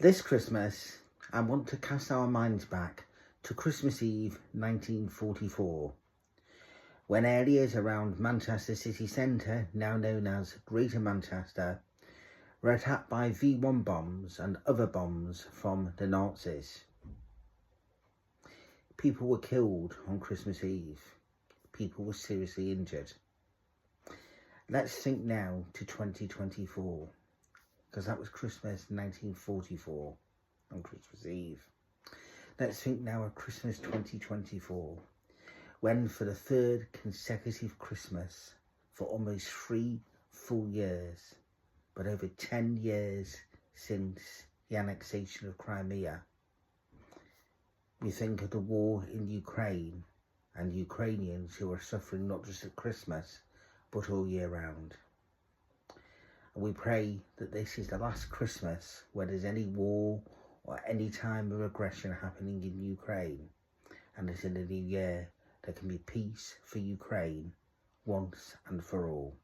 This Christmas, I want to cast our minds back to Christmas Eve 1944, when areas around Manchester city centre, now known as Greater Manchester, were attacked by V1 bombs and other bombs from the Nazis. People were killed on Christmas Eve. People were seriously injured. Let's think now to 2024, because that was Christmas 1944 on Christmas Eve. Let's think now of Christmas 2024, when for the third consecutive Christmas for almost 3 full years, but over 10 years since the annexation of Crimea, we think of the war in Ukraine and Ukrainians who are suffering not just at Christmas, but all year round. And we pray that this is the last Christmas where there's any war or any time of aggression happening in Ukraine, and that in the new year there can be peace for Ukraine once and for all.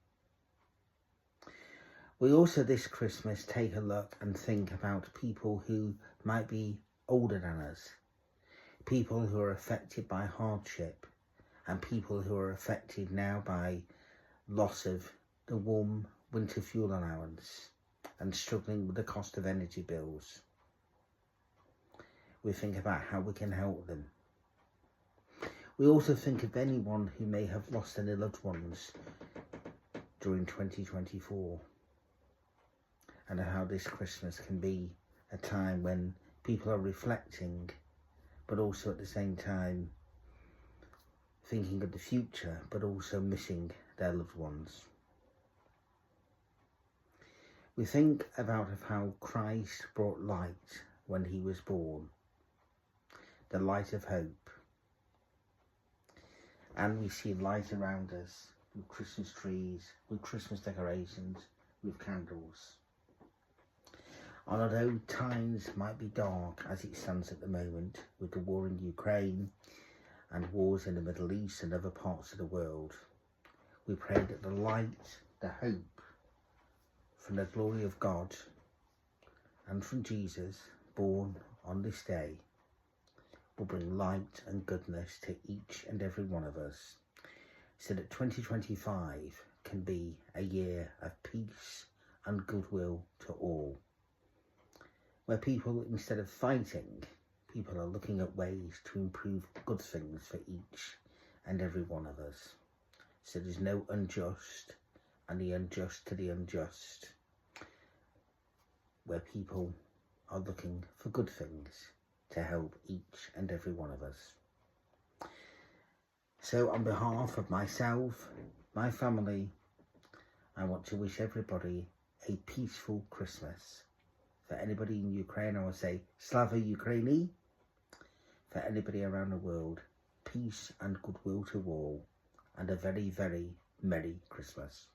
We also this Christmas take a look and think about people who might be older than us, people who are affected by hardship, and people who are affected now by loss of the warm winter fuel allowance and struggling with the cost of energy bills. We think about how we can help them. We also think of anyone who may have lost any loved ones during 2024, and how this Christmas can be a time when people are reflecting, but also at the same time thinking of the future, but also missing their loved ones. We think about how Christ brought light when he was born, the light of hope. And we see light around us with Christmas trees, with Christmas decorations, with candles. And although times might be dark as it stands at the moment, with the war in Ukraine and wars in the Middle East and other parts of the world, we pray that the light, the hope from the glory of God and from Jesus, born on this day, will bring light and goodness to each and every one of us, so that 2025 can be a year of peace and goodwill to all, where people, instead of fighting, people are looking at ways to improve good things for each and every one of us. So there's no unjust and the unjust to the unjust, where people are looking for good things to help each and every one of us. So on behalf of myself, my family, I want to wish everybody a peaceful Christmas. For anybody in Ukraine, I would say Slava Ukraini. For anybody around the world, peace and goodwill to all, and a very, very Merry Christmas.